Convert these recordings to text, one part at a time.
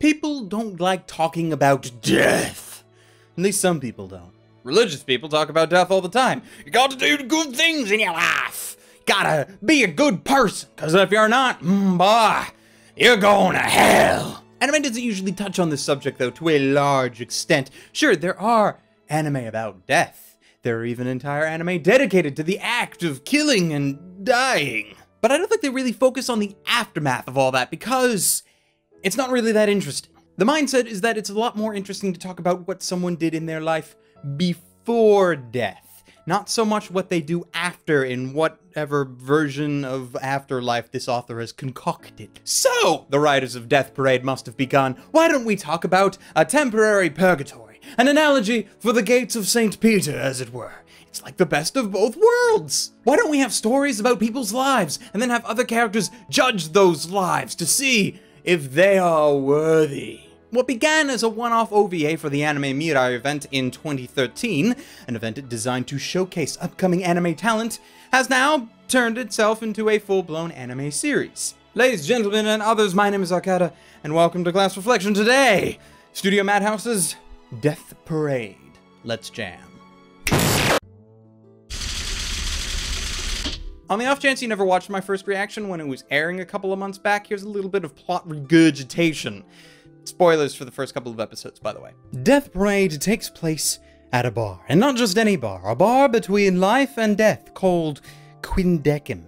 People don't like talking about death. At least some people don't. Religious people talk about death all the time. You gotta do good things in your life. You gotta be a good person, because if you're not, boy, you're going to hell. Anime doesn't usually touch on this subject, though, to a large extent. Sure, there are anime about death. There are even entire anime dedicated to the act of killing and dying. But I don't think they really focus on the aftermath of all that, because it's not really that interesting. The mindset is that it's a lot more interesting to talk about what someone did in their life before death, not so much what they do after in whatever version of afterlife this author has concocted. So, the Riders of Death Parade must have begun. Why don't we talk about a temporary purgatory, an analogy for the gates of St. Peter, as it were. It's like the best of both worlds. Why don't we have stories about people's lives, and then have other characters judge those lives to see if they are worthy? What began as a one-off OVA for the Anime Mirai event in 2013, an event designed to showcase upcoming anime talent, has now turned itself into a full-blown anime series. Ladies, gentlemen, and others, my name is Arcada, and welcome to Class Reflection today! Studio Madhouse's Death Parade. Let's jam. On the off chance you never watched my first reaction when it was airing a couple of months back, here's a little bit of plot regurgitation. Spoilers for the first couple of episodes, by the way. Death Parade takes place at a bar, and not just any bar, a bar between life and death called Quindecim.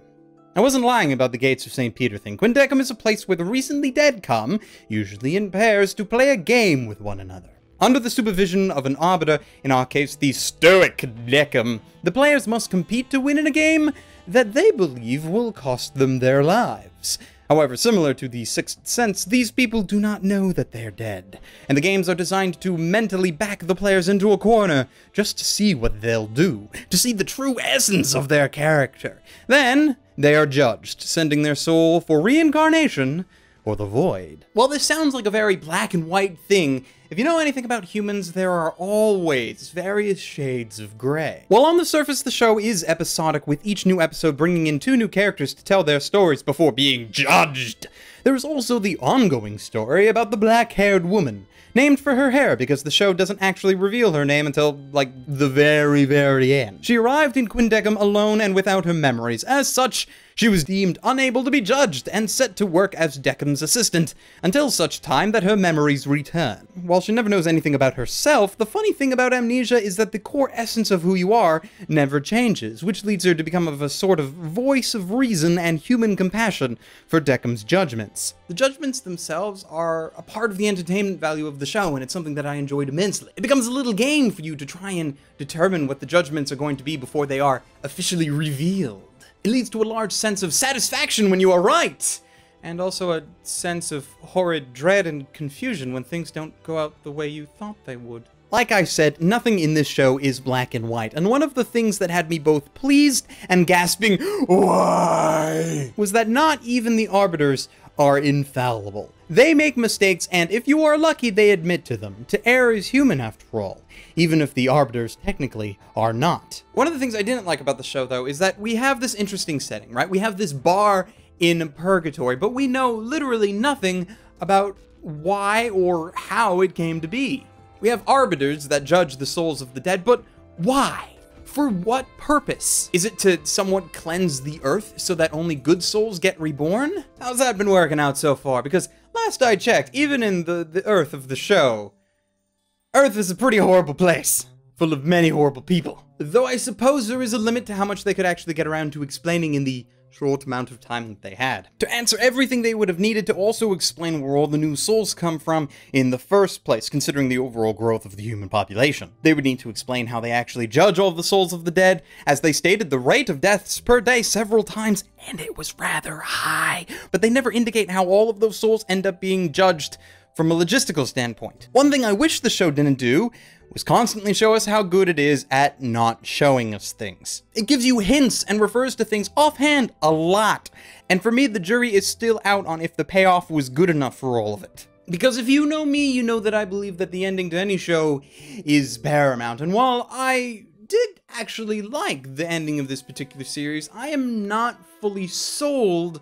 I wasn't lying about the Gates of St. Peter thing. Quindecim is a place where the recently dead come, usually in pairs, to play a game with one another. Under the supervision of an arbiter, in our case the stoic Decim, the players must compete to win in a game that they believe will cost them their lives. However, similar to the Sixth Sense, these people do not know that they're dead, and the games are designed to mentally back the players into a corner just to see what they'll do, to see the true essence of their character. Then, they are judged, sending their soul for reincarnation or the void. While this sounds like a very black and white thing, if you know anything about humans, there are always various shades of gray. While on the surface the show is episodic, with each new episode bringing in 2 new characters to tell their stories before being judged, there is also the ongoing story about the black-haired woman, named for her hair because the show doesn't actually reveal her name until, like, the very end. She arrived in Quindecim alone and without her memories. As such, she was deemed unable to be judged and set to work as Decim's assistant, until such time that her memories return. While she never knows anything about herself, the funny thing about amnesia is that the core essence of who you are never changes, which leads her to become a sort of voice of reason and human compassion for Decim's judgments. The judgments themselves are a part of the entertainment value of the show, and it's something that I enjoyed immensely. It becomes a little game for you to try and determine what the judgments are going to be before they are officially revealed. It leads to a large sense of satisfaction when you are right, and also a sense of horrid dread and confusion when things don't go out the way you thought they would. Like I said, nothing in this show is black and white, and one of the things that had me both pleased and gasping, "Why?" was that not even the arbiters are infallible. They make mistakes, and if you are lucky, they admit to them. To err is human after all, even if the arbiters technically are not. One of the things I didn't like about the show, though, is that we have this interesting setting, right? We have this bar in purgatory, but we know literally nothing about why or how it came to be. We have arbiters that judge the souls of the dead, but why? For what purpose? Is it to somewhat cleanse the earth so that only good souls get reborn? How's that been working out so far? Because last I checked, even in the earth of the show, Earth is a pretty horrible place, full of many horrible people. Though I suppose there is a limit to how much they could actually get around to explaining in the short amount of time that they had. To answer everything they would have needed to also explain where all the new souls come from in the first place, considering the overall growth of the human population. They would need to explain how they actually judge all the souls of the dead. As they stated, the rate of deaths per day several times, and it was rather high. But they never indicate how all of those souls end up being judged from a logistical standpoint. One thing I wish the show didn't do was constantly show us how good it is at not showing us things. It gives you hints and refers to things offhand a lot, and for me the jury is still out on if the payoff was good enough for all of it. Because if you know me, you know that I believe that the ending to any show is paramount, and while I did actually like the ending of this particular series, I am not fully sold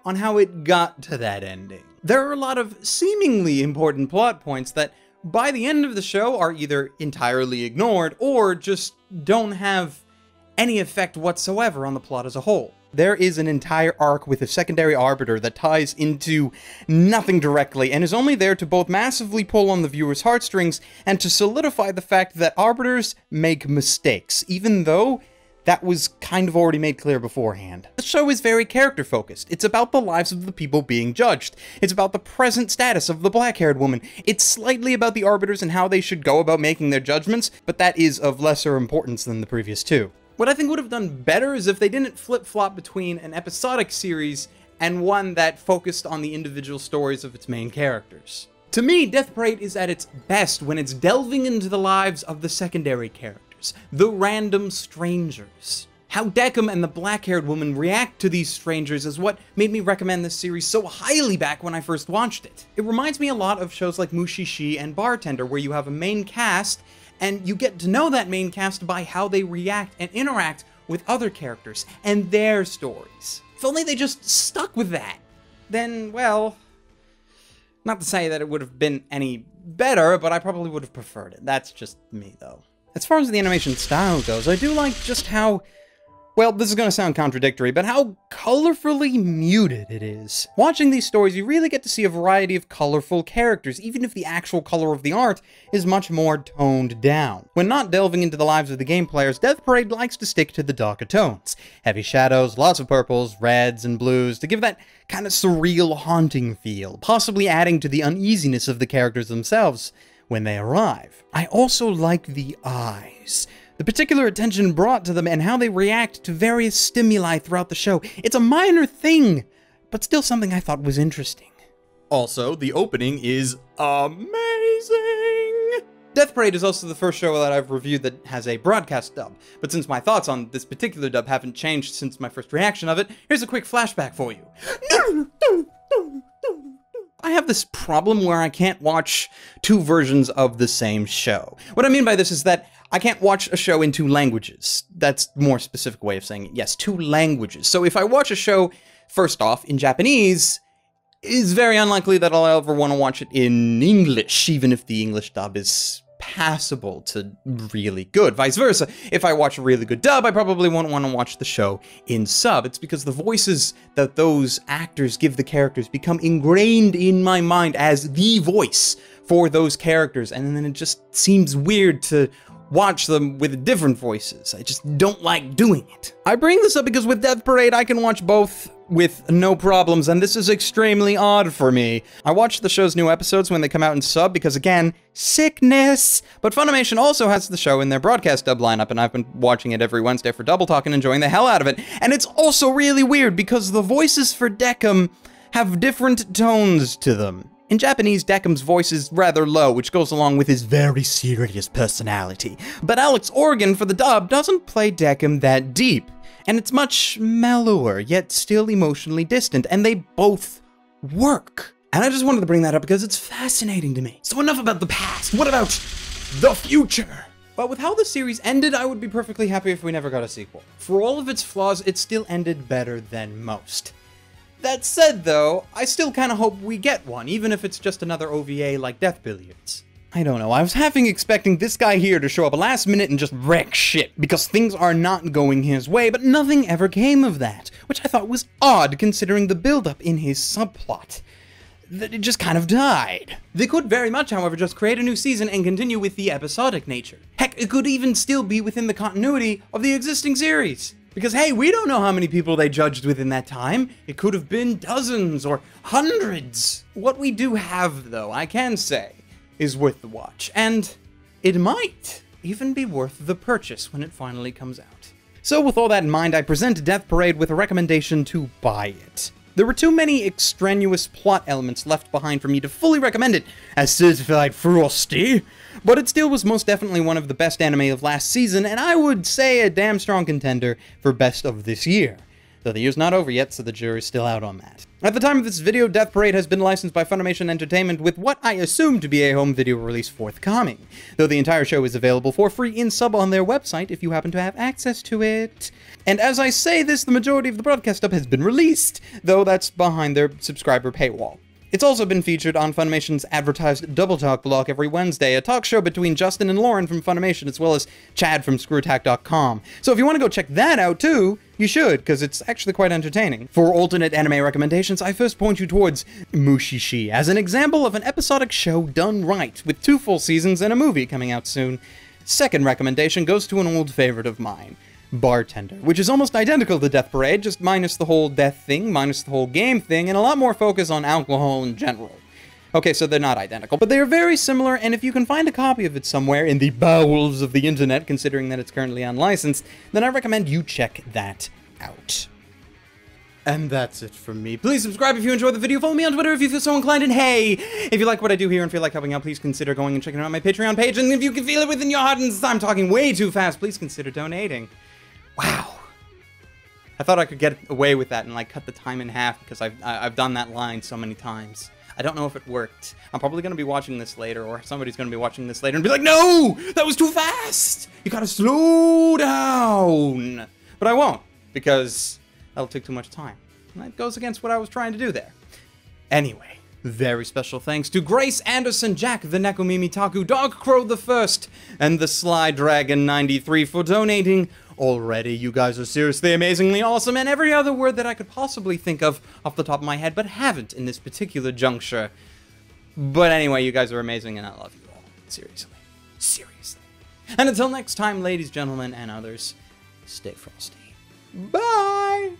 on how it got to that ending. There are a lot of seemingly important plot points that by the end of the show are either entirely ignored or just don't have any effect whatsoever on the plot as a whole. There is an entire arc with a secondary arbiter that ties into nothing directly and is only there to both massively pull on the viewer's heartstrings and to solidify the fact that arbiters make mistakes, even though that was kind of already made clear beforehand. The show is very character-focused. It's about the lives of the people being judged. It's about the present status of the black-haired woman. It's slightly about the arbiters and how they should go about making their judgments, but that is of lesser importance than the previous two. What I think would have done better is if they didn't flip-flop between an episodic series and one that focused on the individual stories of its main characters. To me, Death Parade is at its best when it's delving into the lives of the secondary characters, the random strangers. How Decim and the black-haired woman react to these strangers is what made me recommend this series so highly back when I first watched it. It reminds me a lot of shows like Mushishi and Bartender, where you have a main cast and you get to know that main cast by how they react and interact with other characters and their stories. If only they just stuck with that, then, well, not to say that it would have been any better, but I probably would have preferred it. That's just me, though. As far as the animation style goes, I do like just how, well, this is going to sound contradictory, but how colorfully muted it is. Watching these stories, you really get to see a variety of colorful characters, even if the actual color of the art is much more toned down. When not delving into the lives of the game players, Death Parade likes to stick to the darker tones. Heavy shadows, lots of purples, reds, and blues to give that kind of surreal, haunting feel, possibly adding to the uneasiness of the characters themselves when they arrive. I also like the eyes. The particular attention brought to them and how they react to various stimuli throughout the show. It's a minor thing, but still something I thought was interesting. Also, the opening is amazing! Death Parade is also the first show that I've reviewed that has a broadcast dub, but since my thoughts on this particular dub haven't changed since my first reaction of it, here's a quick flashback for you. I have this problem where I can't watch two versions of the same show. What I mean by this is that I can't watch a show in two languages. That's a more specific way of saying it. Yes, two languages. So if I watch a show, first off, in Japanese, it's very unlikely that I'll ever want to watch it in English, even if the English dub is passable to really good. Vice versa, if I watch a really good dub, I probably won't want to watch the show in sub. It's because the voices that those actors give the characters become ingrained in my mind as the voice for those characters, and then it just seems weird to watch them with different voices. I just don't like doing it. I bring this up because with Death Parade, I can watch both with no problems, and this is extremely odd for me. I watch the show's new episodes when they come out in sub because, again, sickness. But Funimation also has the show in their broadcast dub lineup, and I've been watching it every Wednesday for Double Talk and enjoying the hell out of it. And it's also really weird because the voices for Decim have different tones to them. In Japanese, Decim's voice is rather low, which goes along with his very serious personality. But Alex Organ for the dub doesn't play Decim that deep, and it's much mellower, yet still emotionally distant, and they both work. And I just wanted to bring that up because it's fascinating to me. So enough about the past, what about the future? But with how the series ended, I would be perfectly happy if we never got a sequel. For all of its flaws, it still ended better than most. That said, though, I still kind of hope we get one, even if it's just another OVA like Death Billiards. I don't know, I was half expecting this guy here to show up last minute and just wreck shit, because things are not going his way, but nothing ever came of that, which I thought was odd considering the build-up in his subplot. That it just kind of died. They could very much, however, just create a new season and continue with the episodic nature. Heck, it could even still be within the continuity of the existing series. Because, hey, we don't know how many people they judged within that time. It could have been dozens or hundreds. What we do have, though, I can say, is worth the watch. And it might even be worth the purchase when it finally comes out. So with all that in mind, I present Death Parade with a recommendation to buy it. There were too many extraneous plot elements left behind for me to fully recommend it as certified frosty, but it still was most definitely one of the best anime of last season, and I would say a damn strong contender for best of this year. though the year's not over yet, so the jury's still out on that. At the time of this video, Death Parade has been licensed by Funimation Entertainment with what I assume to be a home video release forthcoming, though the entire show is available for free in sub on their website if you happen to have access to it. And as I say this, the majority of the broadcast stuff has been released, though that's behind their subscriber paywall. It's also been featured on Funimation's advertised Double Talk block every Wednesday, a talk show between Justin and Lauren from Funimation, as well as Chad from ScrewAttack.com. So if you want to go check that out too, you should, because it's actually quite entertaining. For alternate anime recommendations, I first point you towards Mushishi, as an example of an episodic show done right, with 2 full seasons and a movie coming out soon. Second recommendation goes to an old favorite of mine, Bartender, which is almost identical to Death Parade, just minus the whole death thing, minus the whole game thing, and a lot more focus on alcohol in general. Okay, so they're not identical, but they are very similar, and if you can find a copy of it somewhere in the bowels of the internet, considering that it's currently unlicensed, then I recommend you check that out. And that's it from me. Please subscribe if you enjoyed the video, follow me on Twitter if you feel so inclined, and hey, if you like what I do here and feel like helping out, please consider going and checking out my Patreon page, and if you can feel it within your heart, and I'm talking way too fast, please consider donating. Wow. I thought I could get away with that and like cut the time in half because I've done that line so many times. I don't know if it worked. I'm probably going to be watching this later, or somebody's going to be watching this later and be like, no, that was too fast. You got to slow down. But I won't, because that'll take too much time. And that goes against what I was trying to do there. Anyway, very special thanks to Grace Anderson, Jack the Nekomimi Taku, Dog Crow the First, and the Sly Dragon 93 for donating. Already, you guys are seriously amazingly awesome, and every other word that I could possibly think of off the top of my head, but haven't in this particular juncture. But anyway, you guys are amazing, and I love you all. Seriously. Seriously. And until next time, ladies, gentlemen, and others, stay frosty. Bye!